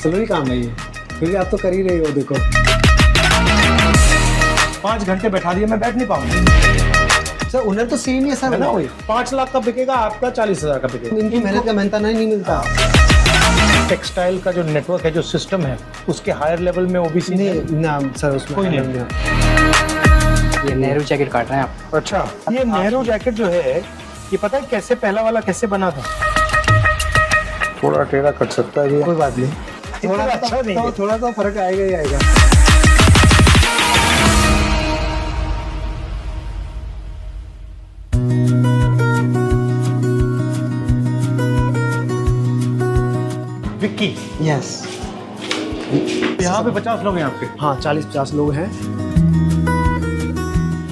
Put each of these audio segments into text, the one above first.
जरूरी काम है ये, क्योंकि आप तो कर ही रही हो। देखो 5 घंटे बैठा दिए, मैं बैठ नहीं पाऊंगा। सर ओनर तो सेम ही है सर, है ना, कोई 5 लाख का बिकेगा, आपका 40,000 का बिकेगा। इनकी मेहनत का मेहनता नहीं मिलता। टेक्सटाइल का जो नेटवर्क है, जो सिस्टम है, उसके हायर लेवल में ओबीसी नहीं ना सर, उसमें कोई नहीं। नहीं। ये नेहरू जैकेट काट रहे हैं आप। अच्छा, ये नेहरू जैकेट जो है, ये पता है कैसे पहला वाला कैसे बना था? थोड़ा टेढ़ा कट सकता है ये, कोई बात नहीं, थोड़ा अच्छा नहीं है। थोड़ा तो फर्क आएगा ही आएगा। विक्की, यस, यहाँ पे 50 लोग हैं आपके। हाँ 40-50 लोग हैं।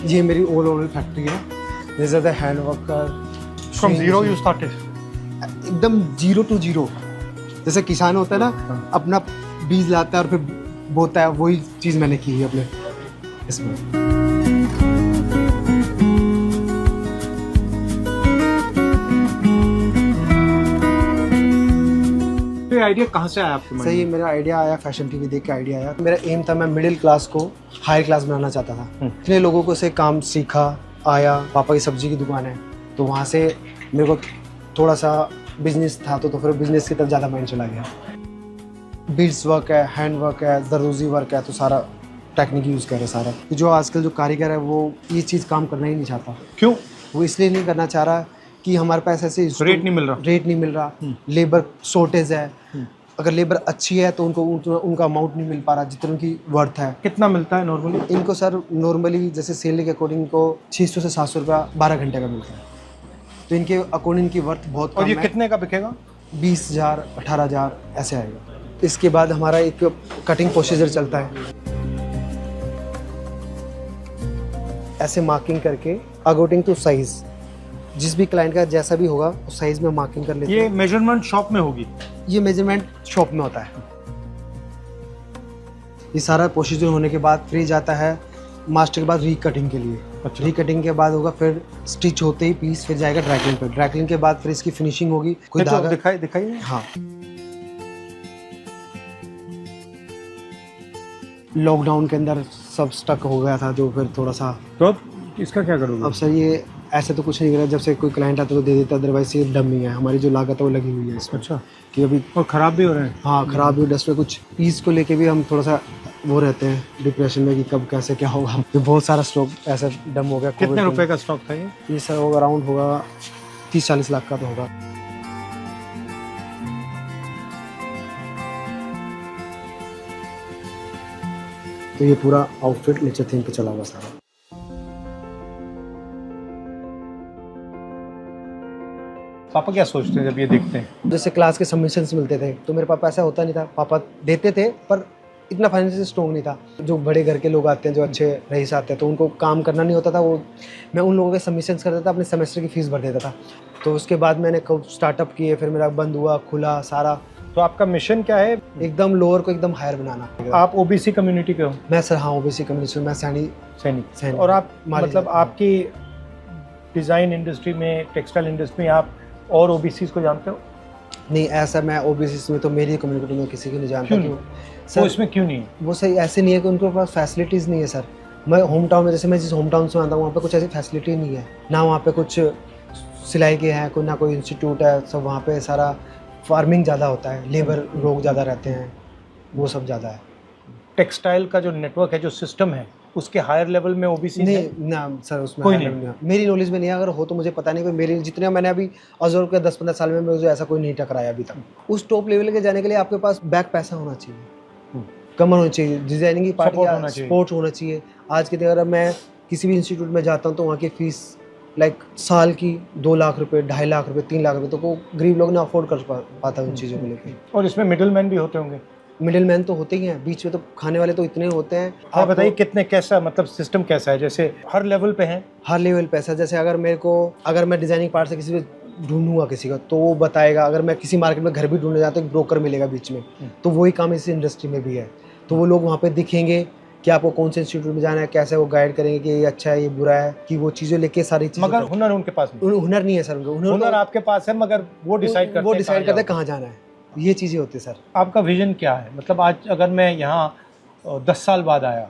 ये मेरी ऑल ओवर फैक्ट्री है। This is the hand worker from zero you started. एकदम 0 to 0। जैसे किसान होता है ना, अपना बीज लाता है और फिर बोता है, वही चीज़ मैंने की है अपने इसमें। ये आइडिया कहाँ से आया आपके मन में? सही, मेरा आइडिया आया फैशन टीवी देख के आइडिया आया। मेरा एम था, मैं मिडिल क्लास को हायर क्लास बनाना चाहता था। इतने लोगों को से काम सीखा, आया। पापा की सब्जी की दुकान है, तो वहाँ से मेरे को थोड़ा सा बिजनेस था, तो फिर बिजनेस की तरफ ज़्यादा माइंड चला गया। बीड्स वर्क है, हैंड वर्क है, दरोजी वर्क है, तो सारा टेक्निक यूज़ कर रहे सारा। जो आजकल जो कारीगर है वो ये चीज़ काम करना ही नहीं चाहता। क्यों? वो इसलिए नहीं करना चाह रहा कि हमारे पास ऐसे रेट नहीं मिल रहा। रेट नहीं मिल रहा, लेबर शॉर्टेज है। अगर लेबर अच्छी है तो उनका अमाउंट नहीं मिल पा रहा जितना उनकी वर्थ है। कितना मिलता है नॉर्मली? इनको सर नॉर्मली जैसे सेल के अकॉर्डिंग इनको 600 से 700 रुपया 12 घंटे का मिलता है, तो इनके अकॉर्डिंग इनकी वर्थ बहुत कम और ये है। कितने का बिकेगा? 20,000 18,000 ऐसे आएगा। इसके बाद हमारा एक कटिंग प्रोसीजर चलता है, ऐसे मार्किंग करके अकॉर्डिंग टू साइज, जिस भी क्लाइंट का जैसा भी होगा उस साइज में मार्किंग कर लेते ये हैं। मेजरमेंट शॉप में होगी? ये मेजरमेंट शॉप में होता है। ये सारा प्रोसीजर होने के बाद फिर जाता है मास्टर के बाद रीकटिंग के लिए। अच्छा। रीकटिंग के बाद होगा फिर स्टिच होते ही पीस फिर जाएगा ड्राइक्लिंग पे। ड्राइक्लिंग के बाद फिर इसकी फिनिशिंग होगी। कोई तो धागा दिखाइए। हाँ, लॉकडाउन के अंदर सब स्टक हो गया था, जो फिर थोड़ा सा। तो अब इसका क्या करोगे? अब सर ये ऐसे तो कुछ नहीं कर रहा, जब से कोई क्लाइंट आता तो दे देता, अदरवाइज ये डमी है। हमारी जो लागत है वो लगी हुई है इसमें। अच्छा। कि अभी और ख़राब भी हो रहे हैं? हाँ खराब भी, डस्ट में कुछ पीस को लेके भी हम थोड़ा सा वो रहते हैं डिप्रेशन में कि कब कैसे क्या होगा। तो बहुत सारा स्टॉक ऐसा डम हो गया। कितने रुपए का स्टॉक था ये? ये सर होगा अराउंड होगा 30-40 लाख का तो होगा। तो ये पूरा आउटफिट नीचे थीम पे चला हुआ सारा। पापा क्या सोचते हैं जब ये देखते हैं? जैसे क्लास के सबमिशंस मिलते थे तो मेरे पापा ऐसा होता नहीं था, पापा देते थे पर इतना फाइनेंशियल स्ट्रॉन्ग नहीं था। जो बड़े घर के लोग आते हैं, जो अच्छे रईस आते हैं, तो उनको काम करना नहीं होता था। वो मैं उन लोगों के सबमिशंस करता था, अपने सेमेस्टर की फ़ीस भर देता था। तो उसके बाद मैंने खूब स्टार्टअप किए, फिर मेरा बंद हुआ, खुला सारा। तो आपका मिशन क्या है? एकदम लोअर को एकदम हायर बनाना। आप ओबीसी कम्युनिटी के हो? मैं सर हाँ ओबीसी कम्युनिटी, मैं सैनिक। सैनिक। और आप मतलब आपकी डिज़ाइन इंडस्ट्री में, टेक्सटाइल इंडस्ट्री में आप और ओबीसी को जानते हो? नहीं, ऐसा मैं ओबीसी में तो मेरी कम्युनिटी में किसी को नहीं जानता। क्यों क्यों वो सर? इसमें क्यों नहीं है? वो सही ऐसे नहीं है कि उनके पास फैसिलिटीज़ नहीं है सर। मैं होम टाउन में, जैसे मैं जिस होम टाउन से आता हूँ, वहाँ पे कुछ ऐसी फैसिलिटी नहीं है ना। वहाँ पे कुछ सिलाई के हैं, कोई ना कोई इंस्टीट्यूट है। सब वहाँ पे सारा फार्मिंग ज़्यादा होता है, लेबर लोग ज़्यादा रहते हैं, वो सब ज़्यादा है। टेक्सटाइल का जो नेटवर्क है, जो सिस्टम है, उसके हायर लेवल में ओबीसी नहीं ना सर, उसमें कोई हायर नहीं। लेवल में मेरी नॉलेज में नहीं है। अगर हो तो मुझे पता नहीं, कोई मेरी जितने मैंने अभी ऑब्जर्व किया 10-15 साल में मुझे ऐसा कोई नहीं टकराया अभी तक। उस टॉप लेवल के जाने के लिए आपके पास बैक पैसा होना चाहिए, कमर होनी चाहिए, डिजाइनिंग की पार्ट Support होना चाहिए। सपोर्ट होना चाहिए। आज के दिन अगर मैं किसी भी इंस्टीट्यूट में जाता हूँ तो वहाँ की फीस लाइक साल की 2 लाख रुपए, 2.5 लाख रुपए, 3 लाख रुपए, तो वो गरीब लोग ना अफोर्ड कर पाता है उन चीज़ों को लेकर। और इसमें मिडिल मैन भी होते होंगे? मिडिल मैन तो होते ही हैं, बीच में तो खाने वाले तो इतने होते हैं। आप बताइए कितने, कैसा मतलब सिस्टम कैसा है? जैसे हर लेवल पे है? हर लेवल पैसा। जैसे अगर मैं डिजाइनिंग पार्ट से किसी भी ढूंढूंगा किसी का, तो वो बताएगा। अगर मैं किसी मार्केट में घर भी ढूंढने जाता हूँ, एक ब्रोकर मिलेगा बीच में, तो वही काम इस इंडस्ट्री में भी है। तो वो लोग वहाँ पे दिखेंगे कि आपको कौन से इंस्टीट्यूट में जाना है, कैसे वो गाइड करेंगे कि ये अच्छा है, ये बुरा है, कि वो चीज़ें लेके सारी चीज़ें। मगर हुनर उनके पास नहीं। हुनर नहीं है सर, उनको हुनर आपके पास है, मगर वो डिसाइड करते वो डिसाइड करते हैं कहाँ जाना है। ये चीज़ें होती है सर। आपका विजन क्या है? मतलब आज अगर मैं यहाँ 10 साल बाद आया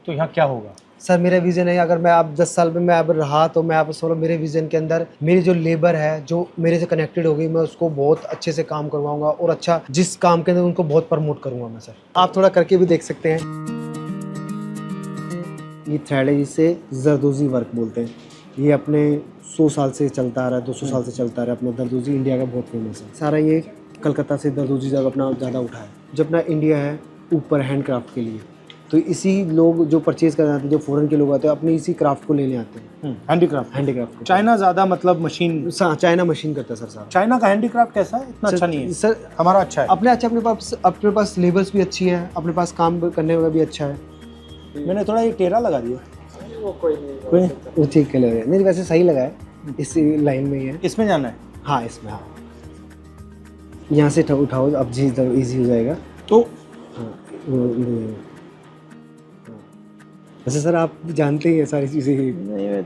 तो यहाँ क्या होगा? सर मेरा विज़न है, अगर मैं आप 10 साल में मैं अब रहा तो मैं आप सोलो मेरे विज़न के अंदर मेरी जो लेबर है जो मेरे से कनेक्टेड होगी, मैं उसको बहुत अच्छे से काम करवाऊंगा और अच्छा जिस काम के अंदर उनको बहुत प्रमोट करूंगा मैं सर। आप थोड़ा करके भी देख सकते हैं। ये थ्रेड है, जिसे जरदोजी वर्क बोलते हैं। ये अपने 100 साल से चलता आ रहा है, 200 साल से चलता आ रहा है। अपना दरदोजी इंडिया का बहुत फेमस है। सारा ये कलकत्ता से दरदोजी जब अपना ज़्यादा उठा है। जब अपना इंडिया है ऊपर हैंडक्राफ्ट के लिए, तो इसी लोग जो परचेज करने आते हैं, जो फॉरेन के लोग आते हैं, अपने इसी क्राफ्ट को लेने आते हैं। हैंडीक्राफ्ट चाइना ज़्यादा मतलब मशीन, चाइना मशीन करता है सर साहब। चाइना का हैंडीक्राफ्ट कैसा है? इतना अच्छा नहीं है सर, हमारा अच्छा है। अपने पास लेबर्स भी अच्छी है, अपने पास काम करने का भी अच्छा है। मैंने थोड़ा ये टेढ़ा लगा दिया। वो ठीक लग रहा है, नहीं वैसे सही लगा है, इस लाइन में ही है। इसमें जाना है? हाँ इसमें, हाँ यहाँ से उठाओ, अब जी इजी हो जाएगा। तो हाँ वैसे सर आप जानते ही हैं सारी चीज़ें। नहीं,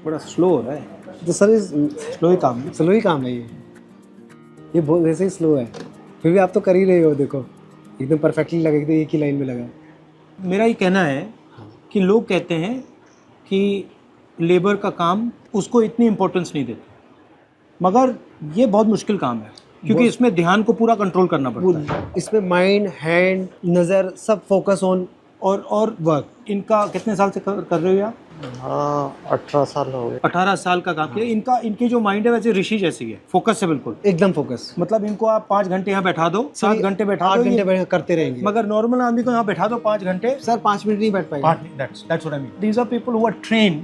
बड़ा स्लो हो रहा है। तो सर स्लो ही काम है। स्लो ही काम है ये बहुत वैसे ही स्लो है, फिर भी आप तो कर ही रहे हो। देखो एकदम परफेक्टली लगा, एकदम एक ही लाइन में लगा है। मेरा ये कहना है कि लोग कहते हैं कि लेबर का काम उसको इतनी इम्पोर्टेंस नहीं देते, मगर ये बहुत मुश्किल काम है क्योंकि इसमें ध्यान को पूरा कंट्रोल करना पड़ता है। इसमें माइंड, हैंड, नज़र सब फोकस ऑन और वर्क। इनका कितने साल से कर रहे हो आप? हाँ 18 साल हो गए। 18 साल का काम किया। इनकी जो माइंड है वैसे ऋषि जैसी है, फोकस है बिल्कुल, एकदम फोकस। मतलब इनको आप 5 घंटे यहाँ बैठा दो, 7 घंटे बैठा दो, 8 घंटे करते रहेंगे। मगर नॉर्मल आदमी को यहाँ बैठा दो 5 घंटे, सर 5 मिनट नहीं बैठ पाएगा। That's what I mean. These are people who are trained,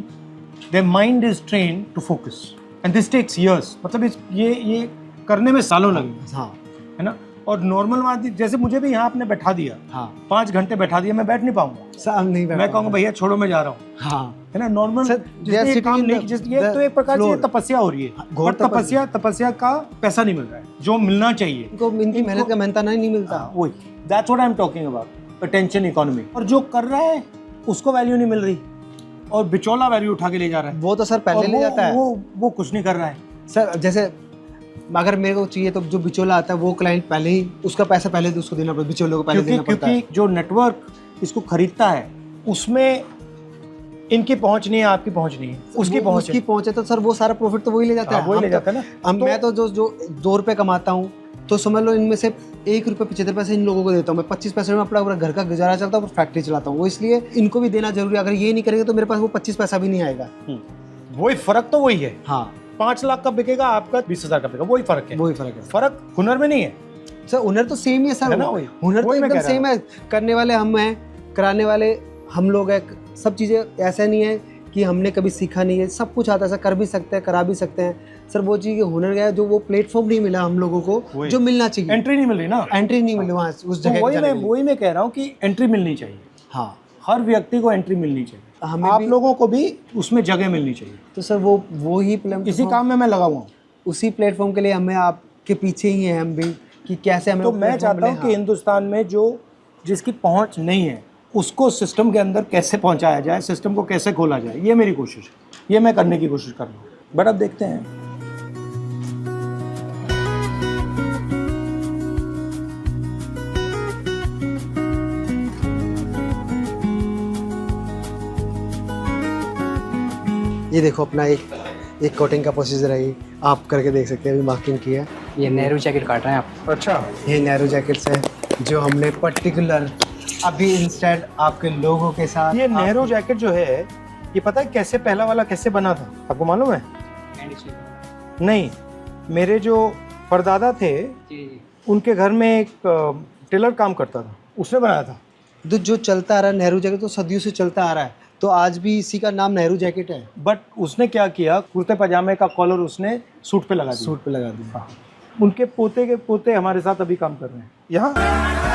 their mind is trained to focus, and this takes years. मतलब ये करने में सालों लगेंगे। हाँ है ना। और नॉर्मल आदमी जैसे मुझे भी यहाँ आपने बैठा दिया, हाँ 5 घंटे बैठा दिया, मैं बैठ नहीं पाऊंगा। सर नहीं बैठ, मैं कहूँगा भैया छोड़ो मैं जा रहा हूँ। हाँ है ना। नॉर्मल जिसने काम नहीं, ये तो एक प्रकार से तपस्या हो रही है। घोर तपस्या का पैसा नहीं मिल रहा है जो मिलना चाहिए। इनको इनकी मेहनत का मेहनता नहीं मिलता। वही, that's what I am talking about, attention economy. और जो कर रहा है उसको वैल्यू नहीं मिल रही और बिचौला वैल्यू उठा के ले जा रहा है। वो तो सर पहले ले जाता है। वो कुछ नहीं कर रहा है सर। जैसे अगर मेरे को चाहिए तो जो बिचौला आता है वो क्लाइंट पहले ही उसका पैसा पहले तो उसको देना पड़ता है, बिचौले को पहले देना पड़ता है। क्योंकि जो नेटवर्क इसको खरीदता है उसमें इनकी पहुंच नहीं है, आपकी पहुंच नहीं है, उसकी पहुंच है तो सर वो सारा प्रॉफिट तो वही ले जाता है। वही ले जाता है ना। मैं तो जो 2 रुपए कमाता हूँ तो समझ लो इनमें से 1 रुपये 75 पैसे इन लोगों को देता हूँ। मैं 25 पैसे में अपना पूरा घर का गुजारा चलता हूँ और फैक्ट्री चलाता हूँ। वो इसलिए इनको भी देना जरूरी है। अगर ये नहीं करेंगे तो मेरे पास वो 25 पैसा भी नहीं आएगा। वही फर्क तो वही है। हाँ 5 लाख का बिकेगा, आपका 20,000 का बिकेगा, वही फर्क है। फर्क हुनर में नहीं है सर। हुनर तो सेम ही है सर, है ना। हुनर तो एकदम सेम है। करने वाले हम हैं, कराने वाले हम लोग हैं। सब चीज़ें ऐसा नहीं है कि हमने कभी सीखा नहीं है, सब कुछ आता है सर। कर भी सकते हैं, करा भी सकते हैं सर। वो चीज़ हुनर गया जो वो प्लेटफॉर्म नहीं मिला हम लोगों को जो मिलना चाहिए। एंट्री नहीं मिल रही ना, एंट्री नहीं मिली वहाँ उस जगह। वही मैं कह रहा हूँ कि एंट्री मिलनी चाहिए। हाँ हर व्यक्ति को एंट्री मिलनी चाहिए, हमें आप लोगों को भी उसमें जगह मिलनी चाहिए। तो सर वो ही इसी काम में मैं लगा हुआ हूँ। उसी प्लेटफॉर्म के लिए हमें आपके पीछे ही हैं हम भी कि कैसे हमें। तो मैं चाहता हूँ कि हिंदुस्तान में जिसकी पहुँच नहीं है उसको सिस्टम के अंदर कैसे पहुँचाया जाए, सिस्टम को कैसे खोला जाए, ये मेरी कोशिश है। ये मैं करने की कोशिश कर रहा हूँ। बट अब देखते हैं। ये देखो अपना एक कोटिंग का प्रोसीजर है। ये आप करके देख सकते हैं, अभी मार्किंग की है। ये नेहरू जैकेट काट रहे हैं आप? अच्छा, ये नेहरू जैकेट्स है जो हमने पर्टिकुलर अभी इंस्टेंट आपके लोगों के साथ। ये नेहरू जैकेट जो है ये पता है कैसे, पहला वाला कैसे बना था आपको मालूम है? नहीं, मेरे जो परदादा थे उनके घर में एक टेलर काम करता था, उसने बनाया था। जो चलता आ रहा है नेहरू जैकेट तो सदियों से चलता आ रहा है, तो आज भी इसी का नाम नेहरू जैकेट है। बट उसने क्या किया, कुर्ते पजामे का कॉलर उसने सूट पे लगा दिया। सूट पे लगा दिया। उनके पोते के पोते हमारे साथ अभी काम कर रहे हैं यहाँ।